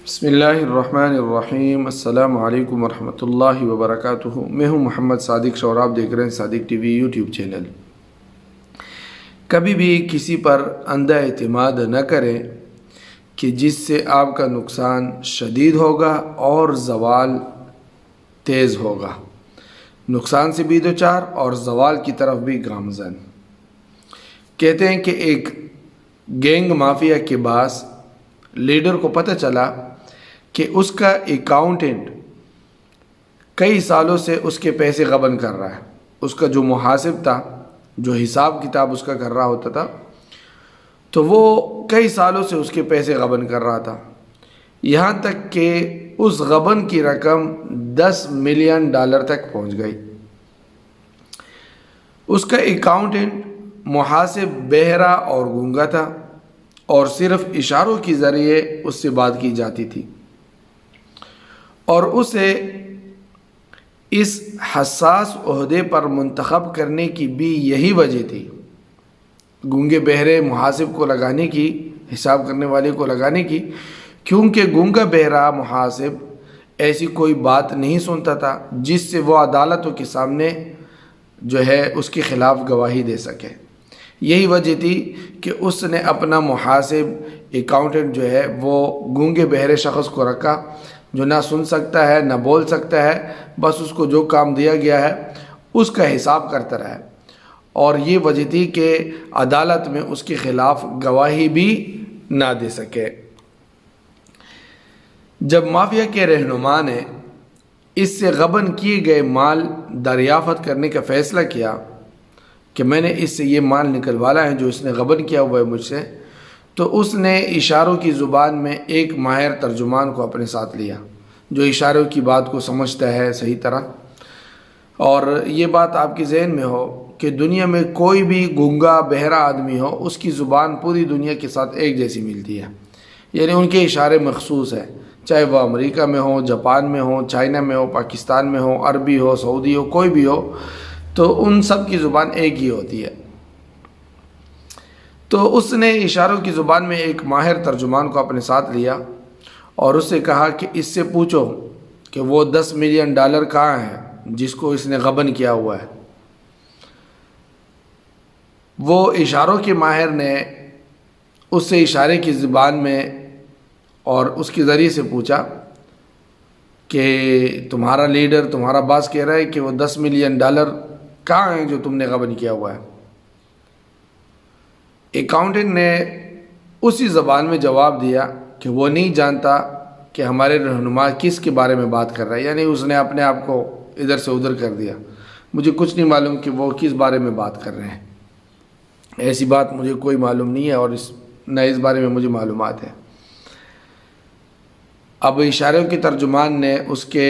بسم اللہ الرحمن الرحیم۔ السلام علیکم ورحمۃ اللہ وبرکاتہ۔ میں ہوں محمد صادق شور، آپ دیکھ رہے ہیں صادق ٹی وی یوٹیوب چینل۔ کبھی بھی کسی پر اندھا اعتماد نہ کریں کہ جس سے آپ کا نقصان شدید ہوگا اور زوال تیز ہوگا۔ نقصان سے بھی دوچار اور زوال کی طرف بھی گامزن۔ کہتے ہیں کہ ایک گینگ مافیا کے باس لیڈر کو پتہ چلا کہ اس کا اکاؤنٹنٹ کئی سالوں سے اس کے پیسے غبن کر رہا ہے۔ اس کا جو محاسب تھا، جو حساب کتاب اس کا کر رہا ہوتا تھا، تو وہ کئی سالوں سے اس کے پیسے غبن کر رہا تھا، یہاں تک کہ اس غبن کی رقم $10 ملین تک پہنچ گئی۔ اس کا اکاؤنٹنٹ محاسب بہرا اور گونگا تھا اور صرف اشاروں کے ذریعے اس سے بات کی جاتی تھی، اور اسے اس حساس عہدے پر منتخب کرنے کی بھی یہی وجہ تھی۔ گونگے بہرے محاسب کو لگانے کی، حساب کرنے والے کو لگانے کی، کیونکہ گونگا بہرا محاسب ایسی کوئی بات نہیں سنتا تھا جس سے وہ عدالتوں کے سامنے جو ہے اس کے خلاف گواہی دے سکے۔ یہی وجہ تھی کہ اس نے اپنا محاسب اکاؤنٹنٹ جو ہے وہ گونگے بہرے شخص کو رکھا، جو نہ سن سکتا ہے نہ بول سکتا ہے، بس اس کو جو کام دیا گیا ہے اس کا حساب کرتا رہا۔ اور یہ وجہ تھی کہ عدالت میں اس کے خلاف گواہی بھی نہ دے سکے۔ جب مافیا کے رہنما نے اس سے غبن کیے گئے مال دریافت کرنے کا فیصلہ کیا کہ میں نے اس سے یہ مال نکلوانا ہے جو اس نے غبن کیا ہوا ہے مجھ سے، تو اس نے اشاروں کی زبان میں ایک ماہر ترجمان کو اپنے ساتھ لیا، جو اشاروں کی بات کو سمجھتا ہے صحیح طرح۔ اور یہ بات آپ کے ذہن میں ہو کہ دنیا میں کوئی بھی گونگا بہرا آدمی ہو، اس کی زبان پوری دنیا کے ساتھ ایک جیسی ملتی ہے، یعنی ان کے اشارے مخصوص ہیں، چاہے وہ امریکہ میں ہو، جاپان میں ہو، چائنا میں ہو، پاکستان میں ہو، عربی ہو، سعودی ہو، کوئی بھی ہو، تو ان سب کی زبان ایک ہی ہوتی ہے۔ تو اس نے اشاروں کی زبان میں ایک ماہر ترجمان کو اپنے ساتھ لیا اور اس سے کہا کہ اس سے پوچھو کہ وہ $10 ملین کہاں ہے جس کو اس نے غبن کیا ہوا ہے۔ وہ اشاروں کے ماہر نے اس سے اشارے کی زبان میں اور اس کے ذریعے سے پوچھا کہ تمہارا لیڈر، تمہارا باس کہہ رہا ہے کہ وہ $10 ملین کہاں ہیں جو تم نے غبن کیا ہوا ہے۔ اکاؤنٹنٹ نے اسی زبان میں جواب دیا کہ وہ نہیں جانتا کہ ہمارے رہنما کس کے بارے میں بات کر رہا ہے، یعنی اس نے اپنے آپ کو ادھر سے ادھر کر دیا، مجھے کچھ نہیں معلوم کہ وہ کس بارے میں بات کر رہے ہیں، ایسی بات مجھے کوئی معلوم نہیں ہے اور نہ اس بارے میں مجھے معلومات ہے۔ اب اشاروں کے ترجمان نے اس کے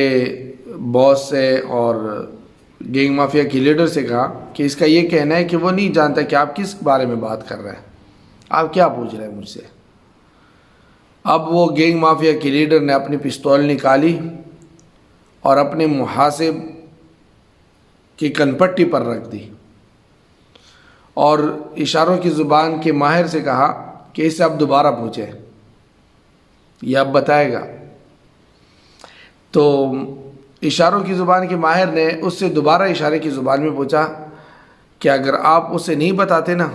باس سے اور گینگ مافیا کی لیڈر سے کہا کہ اس کا یہ کہنا ہے کہ وہ نہیں جانتا کہ آپ کس بارے میں بات کر رہے ہیں، آپ کیا پوچھ رہے ہیں مجھ سے۔ اب وہ گینگ مافیا کی لیڈر نے اپنی پستول نکالی اور اپنے محاسب کی کنپٹی پر رکھ دی اور اشاروں کی زبان کے ماہر سے کہا کہ اسے اب دوبارہ پوچھے، یہ اب بتائے گا۔ تو اشاروں کی زبان کے ماہر نے اس سے دوبارہ اشارے کی زبان میں پوچھا کہ اگر آپ اسے نہیں بتاتے نا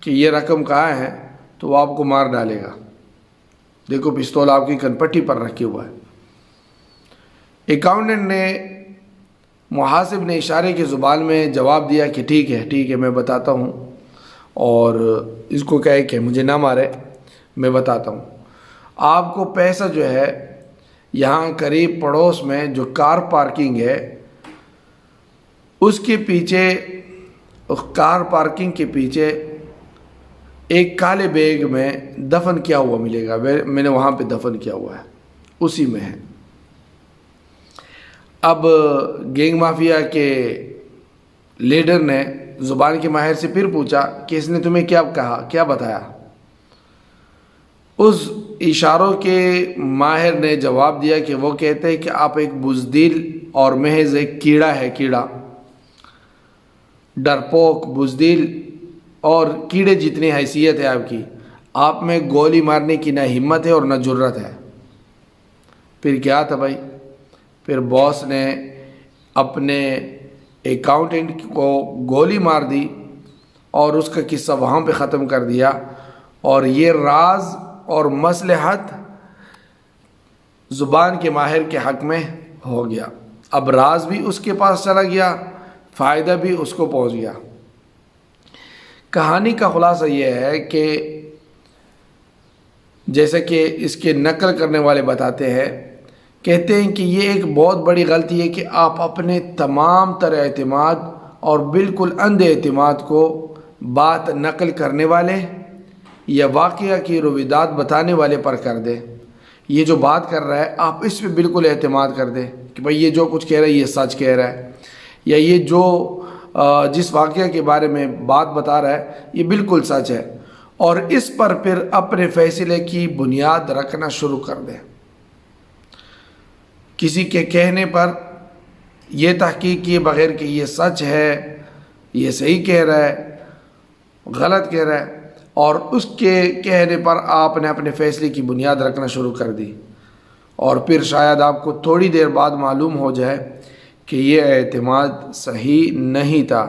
کہ یہ رقم کہاں ہے تو وہ آپ کو مار ڈالے گا، دیکھو پستول آپ کی کنپٹی پر رکھی ہوا ہے۔ اکاؤنٹنٹ نے، محاسب نے اشارے کی زبان میں جواب دیا کہ ٹھیک ہے میں بتاتا ہوں، اور اس کو کہے کہ مجھے نہ مارے، میں بتاتا ہوں۔ آپ کو پیسہ جو ہے یہاں قریب پڑوس میں جو کار پارکنگ ہے اس کے پیچھے، اس کار پارکنگ کے پیچھے ایک کالے بیگ میں دفن کیا ہوا ملے گا، میں نے وہاں پہ دفن کیا ہوا ہے، اسی میں ہے۔ اب گینگ مافیا کے لیڈر نے زبان کے ماہر سے پھر پوچھا کہ اس نے تمہیں کیا کہا، کیا بتایا۔ اس اشاروں کے ماہر نے جواب دیا کہ وہ کہتے ہیں کہ آپ ایک بزدل اور محض ایک کیڑا ہے، کیڑا، ڈرپوک، بزدل اور کیڑے جتنی حیثیت ہے آپ کی، آپ میں گولی مارنے کی نہ ہمت ہے اور نہ جرت ہے۔ پھر کیا تھا بھائی، پھر باس نے اپنے اکاؤنٹنٹ کو گولی مار دی اور اس کا قصہ وہاں پہ ختم کر دیا، اور یہ راز اور مصلحت زبان کے ماہر کے حق میں ہو گیا۔ اب راز بھی اس کے پاس چلا گیا، فائدہ بھی اس کو پہنچ گیا۔ کہانی کا خلاصہ یہ ہے کہ جیسے کہ اس کے نقل کرنے والے بتاتے ہیں، کہتے ہیں کہ یہ ایک بہت بڑی غلطی ہے کہ آپ اپنے تمام تر اعتماد اور بالکل اندھے اعتماد کو بات نقل کرنے والے یا واقعہ کی رویداد بتانے والے پر کر دیں۔ یہ جو بات کر رہا ہے آپ اس پہ بالکل اعتماد کر دیں کہ بھائی یہ جو کچھ کہہ رہا ہے یہ سچ کہہ رہا ہے، یا یہ جو جس واقعہ کے بارے میں بات بتا رہا ہے یہ بالکل سچ ہے، اور اس پر پھر اپنے فیصلے کی بنیاد رکھنا شروع کر دیں۔ کسی کے کہنے پر یہ تحقیق کیے بغیر کہ یہ سچ ہے، یہ صحیح کہہ رہا ہے، غلط کہہ رہا ہے، اور اس کے کہنے پر آپ نے اپنے فیصلے کی بنیاد رکھنا شروع کر دی، اور پھر شاید آپ کو تھوڑی دیر بعد معلوم ہو جائے کہ یہ اعتماد صحیح نہیں تھا،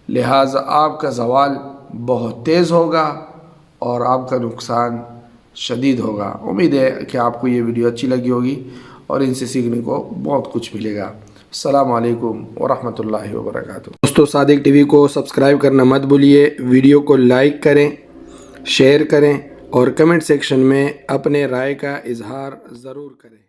لہٰذا آپ کا زوال بہت تیز ہوگا اور آپ کا نقصان شدید ہوگا۔ امید ہے کہ آپ کو یہ ویڈیو اچھی لگی ہوگی اور ان سے سیکھنے کو بہت کچھ ملے گا۔ السلام علیکم ورحمۃ اللہ وبرکاتہ۔ دوستو، صادق ٹی وی کو سبسکرائب کرنا مت بھولیے، ویڈیو کو لائک کریں، شیئر کریں اور کمنٹ سیکشن میں اپنے رائے کا اظہار ضرور کریں۔